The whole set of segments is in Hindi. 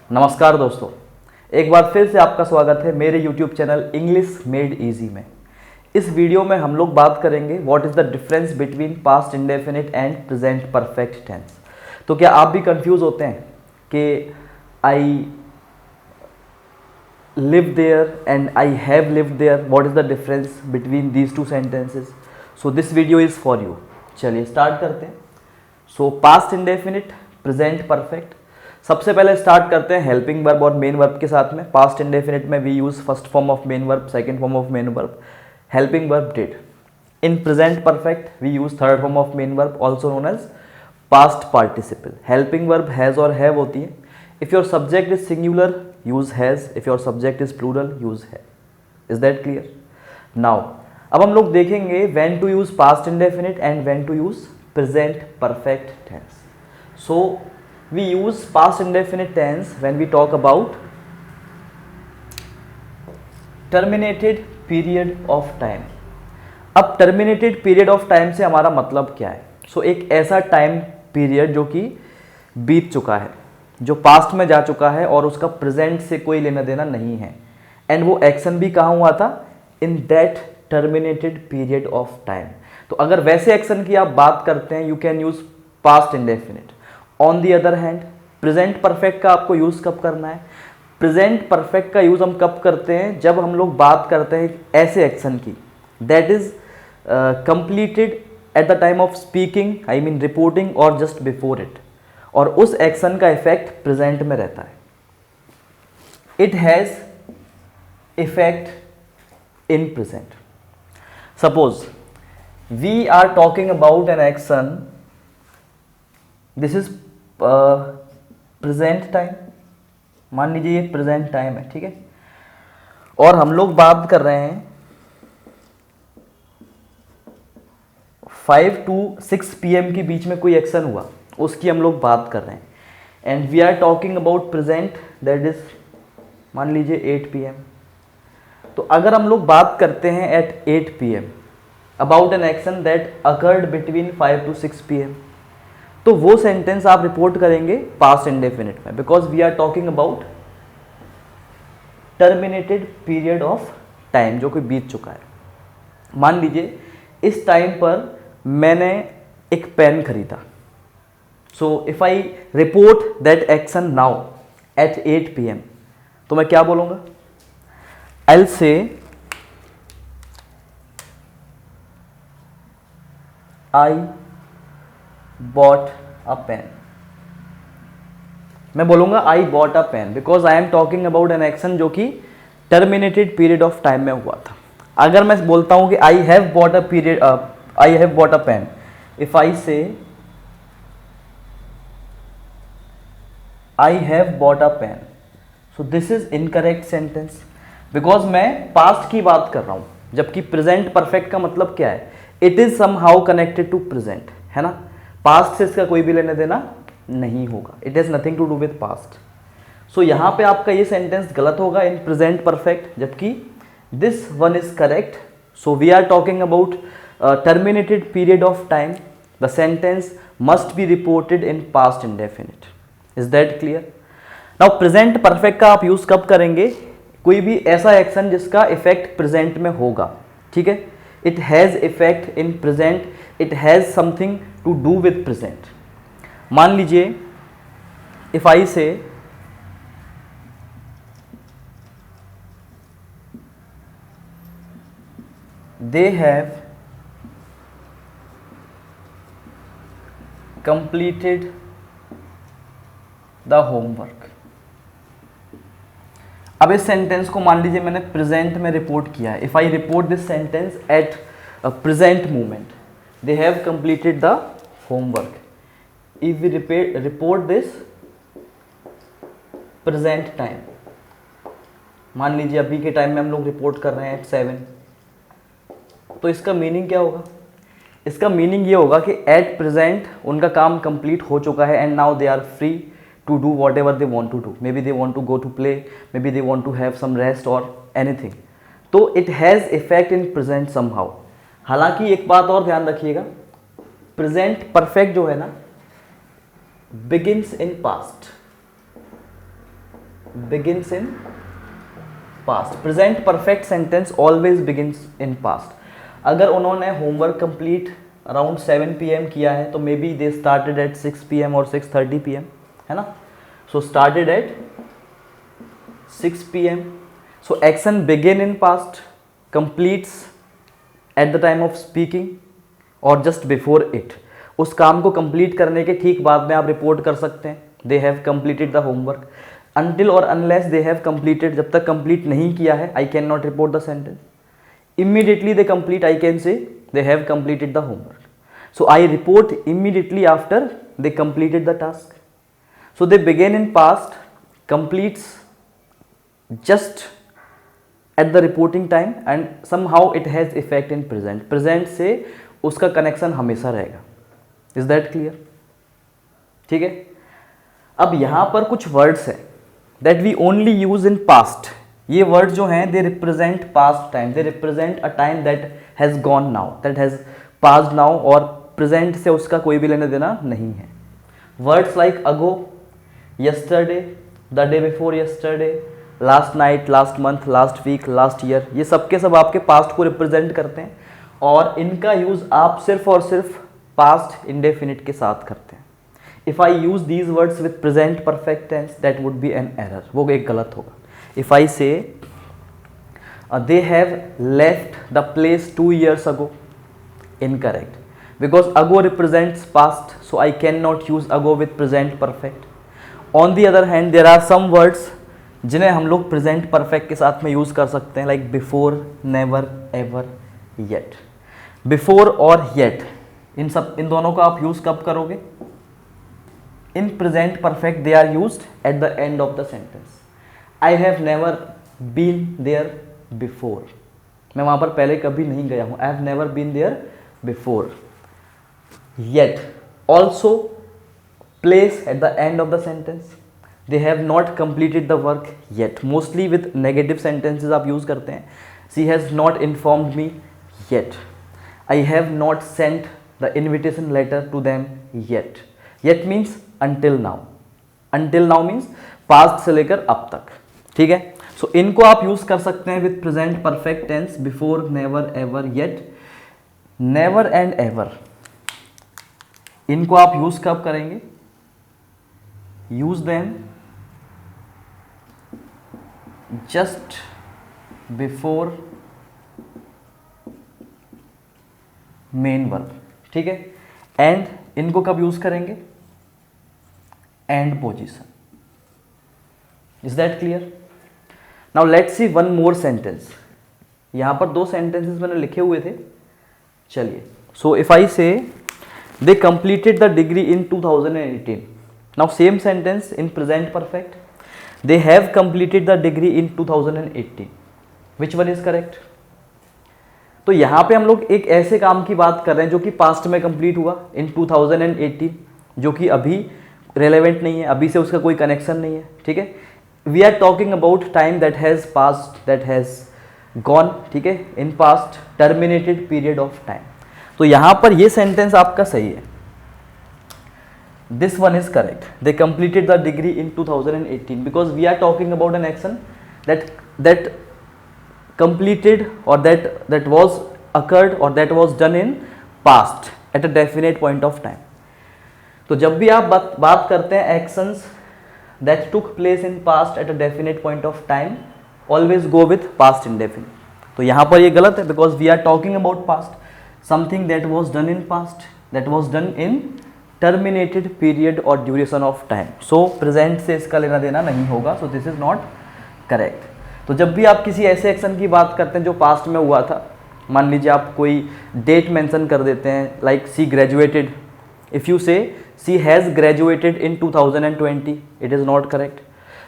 नमस्कार दोस्तों, एक बार फिर से आपका स्वागत है मेरे YouTube channel English Made Easy में। इस वीडियो में हम लोग बात करेंगे what is the difference between past indefinite and present perfect tense. तो क्या आप भी कंफ्यूज होते हैं कि I live there and I have lived there, what is the difference between these two sentences? So this video is for you. चलिए स्टार्ट करते हैं। So past indefinite, present perfect. सबसे पहले स्टार्ट करते हैं हेल्पिंग वर्ब और मेन वर्ब के साथ में। पास्ट इंडेफिनिट में we use first form of main verb, second form of main verb, helping verb did. In present perfect we use third form of main verb, also known as past participle. Helping verb has और हैव होती है। If your subject is singular use has, if your subject is plural use have. Is that clear? Now अब हम लोग देखेंगे when to use past indefinite and when to use present perfect tense. So we use past indefinite tense when we talk about terminated period of time। अब terminated period of time से हमारा मतलब क्या है? एक ऐसा टाइम पीरियड जो कि बीत चुका है, जो पास्ट में जा चुका है और उसका प्रेजेंट से कोई लेना देना नहीं है, एंड वो एक्शन भी कहाँ हुआ था? In that terminated period of time. तो अगर वैसे एक्शन की आप बात करते हैं, you can use past indefinite. On the other hand present perfect का आपको यूज कब करना है? प्रेजेंट परफेक्ट का यूज हम कब करते हैं? जब हम लोग बात करते हैं ऐसे एक्शन की that is completed at the time of speaking, I mean reporting, और जस्ट बिफोर इट, और उस एक्शन का इफेक्ट प्रेजेंट में रहता है। It has effect in present. Suppose we are talking about an action, this is present time. मान लीजिए ये प्रेजेंट टाइम है, ठीक है, और हम लोग बात कर रहे हैं 5 to 6 PM के बीच में कोई एक्शन हुआ, उसकी हम लोग बात कर रहे हैं, and we are talking about present, that is मान लीजिए 8 PM। तो अगर हम लोग बात करते हैं at 8 PM about an action that occurred between 5 to 6 PM, तो वो सेंटेंस आप रिपोर्ट करेंगे पास्ट इंडेफिनिट में, because we are talking about terminated period of time जो कि बीत चुका है। मान लीजिए इस टाइम पर मैंने एक पेन खरीदा। So if I report that action now at 8 PM, तो मैं क्या बोलूंगा? आई विल से आई bought a pen। मैं बोलूंगा आई bought a pen because I am talking about an action जो कि टर्मिनेटेड पीरियड ऑफ टाइम में हुआ था। अगर मैं बोलता हूं कि I have bought a period, I have bought a pen, if I say I have bought a pen, so this is incorrect sentence because मैं पास्ट की बात कर रहा हूं, जबकि प्रेजेंट परफेक्ट का मतलब क्या है? It is somehow connected to present, है ना। पास्ट से इसका कोई भी लेने देना नहीं होगा, it has nothing to do with past. So यहां पे आपका ये सेंटेंस गलत होगा इन प्रेजेंट परफेक्ट, जबकि this one is correct. So we are talking about terminated period of time, the sentence must be reported in past indefinite. Is that clear? Now present perfect का आप यूज कब करेंगे? कोई भी ऐसा एक्शन जिसका इफेक्ट प्रेजेंट में होगा, ठीक है। It has effect in present, it has something to do with present. मान लीजिए if I say they have completed the homework. अब इस सेंटेंस को मान लीजिए मैंने प्रेजेंट में रिपोर्ट किया है। If I report this sentence at present moment, they have completed the homework। if we report this present time, मान लीजिए अभी के टाइम में हम लोग रिपोर्ट कर रहे हैं एट 7, तो इसका मीनिंग क्या होगा? इसका मीनिंग ये होगा कि एट प्रेजेंट उनका काम कंप्लीट हो चुका है and now they are free to do whatever they want to do. Maybe they want to go to play, maybe they want to have some rest और एनीथिंग। तो it has effect in present somehow. हालांकि एक बात और ध्यान रखिएगा, प्रेजेंट परफेक्ट जो है ना begins in past. begins in past. Present perfect sentence always begins in past. अगर उन्होंने होमवर्क कंप्लीट अराउंड 7 PM किया है तो may be they started at 6 PM और 6:30 PM, है ना. So started at 6 PM. So action begin in past, completes eight the time of speaking और जस्ट बिफोर इट. उस काम को कंप्लीट करने के ठीक बाद में आप रिपोर्ट कर सकते हैं they have completed the homework. Until और अनलेस दे हैव कंप्लीटेड, जब तक कंप्लीट नहीं किया है I can not report the sentence. Immediately they complete I can say they have completed the homework. So I report immediately after they completed the task. So they begin in past, completes just at the reporting time and somehow it has effect in present. Present से उसका कनेक्शन हमेशा रहेगा. Is that clear? ठीक है. अब यहां पर कुछ वर्ड्स हैं that we only use in past. ये वर्ड जो हैं they represent past time, they represent a time that has gone now, that has passed now, और प्रेजेंट से उसका कोई भी लेना देना नहीं है. Words like ago, yesterday, the day before yesterday, last night, last month, last week, last year, ये सब के सब आपके पास्ट को रिप्रेजेंट करते हैं और इनका यूज आप सिर्फ और सिर्फ पास्ट इंडेफिनिट के साथ करते हैं. If I use these words with present perfect tense, that would be an error. वो एक गलत होगा. If I say they have left the place 2 years ago, incorrect. Because ago represents past, so I cannot use ago with present perfect. On the other hand, there are some words जिन्हें हम लोग present perfect के साथ में use कर सकते हैं, like before, never, ever, yet. Before और yet, इन दोनों का आप use कब करोगे? In present perfect they are used at the end of the sentence. I have never been there before. मैं वहाँ पर पहले कभी नहीं गया हूँ. I have never been there before. Yet also place at the end of the sentence. They have not completed the work yet. Mostly with negative sentences आप use करते हैं. She has not informed me yet. I have not sent the invitation letter to them yet. Yet means until now. Until now means past से लेकर अब तक. ठीक है. सो इनको आप यूज कर सकते हैं with present perfect tense, before, never, ever, yet, never and ever. इनको आप यूज कब करेंगे? Use them just before main verb. ठीक है. एंड इनको कब यूज करेंगे? End position. Is that clear? Now let's see one more sentence. यहां पर 2 सेंटेंसेस मैंने लिखे हुए थे. चलिए. So if I say they completed the degree in 2018. Now same sentence in present perfect. They have completed the degree in 2018. Which one is correct? तो यहां पे हम लोग एक ऐसे काम की बात कर रहे हैं जो कि पास्ट में कंप्लीट हुआ इन 2018, जो कि अभी रेलेवेंट नहीं है, अभी से उसका कोई कनेक्शन नहीं है. ठीक है. We are talking about time that has passed, that has gone. ठीक है. In past terminated period of time. तो यहां पर ये सेंटेंस आपका सही है. This one is correct. They completed the degree in 2018 because we are talking about an action that completed or that was occurred or that was done in past at a definite point of time. तो जब भी आप बात करते हैं actions that took place in past at a definite point of time, always go with past indefinite. तो यहाँ पर ये गलत है because we are talking about past, something that was done in past, that was done in terminated period or duration of time. So present से इसका लेना देना नहीं होगा. So this is not correct. तो जब भी आप किसी ऐसे एक्शन की बात करते हैं जो पास्ट में हुआ था, मान लीजिए आप कोई डेट मेंशन कर देते हैं like she graduated. If you say she has graduated in 2020, it is not correct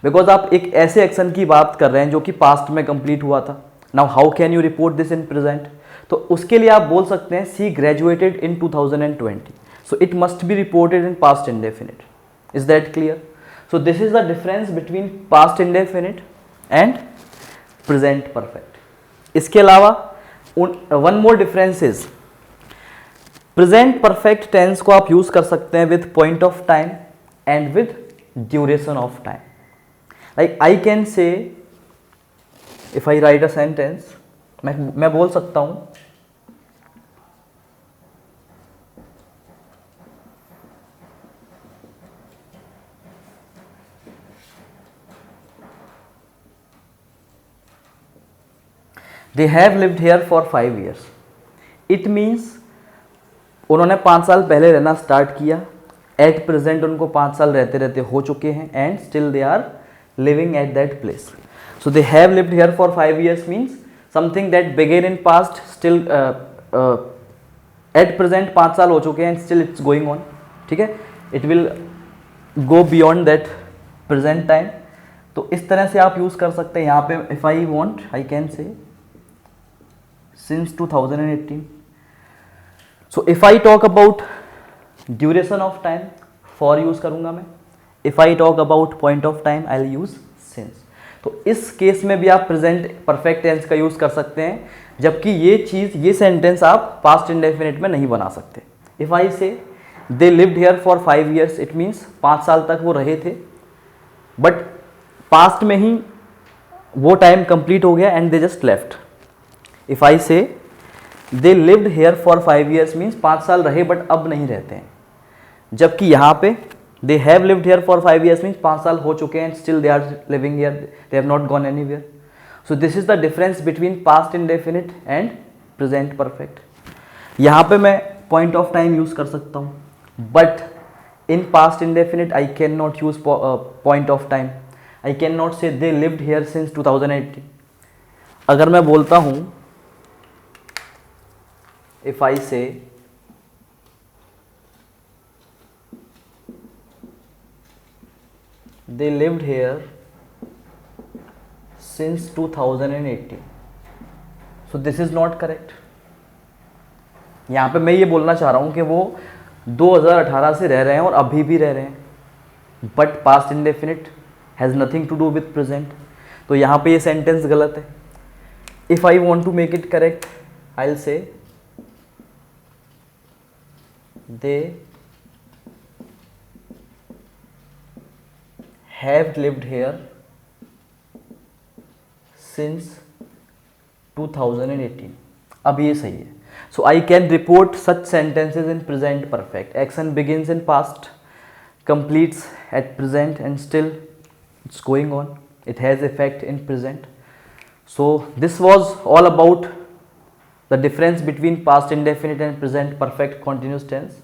because आप एक ऐसे एक्शन की बात कर रहे हैं जो कि पास्ट में कंप्लीट हुआ था. Now how can you report this in present? तो उसके लिए आप बोल सकते हैं she graduated in 2020. So it must be reported in past indefinite. Is that clear? So this is the difference between past indefinite and present perfect. इसके अलावा one more difference is present perfect tense को आप यूज कर सकते हैं with point of time and with duration of time. Like I can से, if I right a sentence, मैं बोल सकता हूं दे have lived here for 5 years. It means उन्होंने 5 साल पहले रहना स्टार्ट किया, एट प्रेजेंट उनको 5 साल रहते रहते हो चुके हैं, and still they are living at that place. So they have lived here for 5 years means something that began in past, still at present 5 साल हो चुके हैं, स्टिल इट्स गोइंग ऑन. ठीक है, it will go beyond that present time. तो इस तरह से आप यूज कर सकते हैं. यहाँ पे if I want I can से since 2018. so if I talk about duration of time, for use करूंगा मैं. if I talk about point of time, I'll use since. तो इस केस में भी आप प्रेजेंट परफेक्ट टेंस का यूज कर सकते हैं, जबकि ये चीज, ये सेंटेंस आप पास्ट इंडेफिनिट में नहीं बना सकते. If I say they lived here for 5 years, it means 5 साल तक वो रहे थे, बट पास्ट में ही वो टाइम कंप्लीट हो गया and they just left. If I say they lived here for 5 years means 5 साल रहे बट अब नहीं रहते हैं, जबकि यहाँ पे they have lived here for 5 years means 5 साल हो चुके हैं, still they are living here, they have not gone anywhere. So this is the difference between past indefinite and present perfect. यहाँ पे मैं पॉइंट ऑफ टाइम यूज कर सकता हूँ, but in past indefinite I can not use point of time. I can not से दे लिव्ड हेयर सिंस 2018. अगर मैं बोलता हूँ, if I say they lived here since 2018, so this is not correct. यहाँ पे मैं ये बोलना चाह रहा हूँ कि वो 2018 से रह रहे हैं और अभी भी रह रहे हैं, but past indefinite has nothing to do with present. तो यहाँ पे ये सेंटेंस गलत है. If I want to make it correct, I will say they have lived here since 2018. अब ये सही है. So I can report such sentences in present perfect. Action begins in past, completes at present, and still it's going on. It has effect in present. So this was all about the difference between past indefinite and present perfect continuous tense.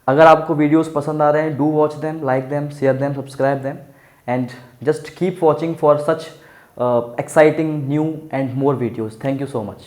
अगर आपको वीडियोस पसंद आ रहे हैं, do watch them, like them, share them, subscribe them, and just keep watching for such exciting new and more videos. Thank you so much.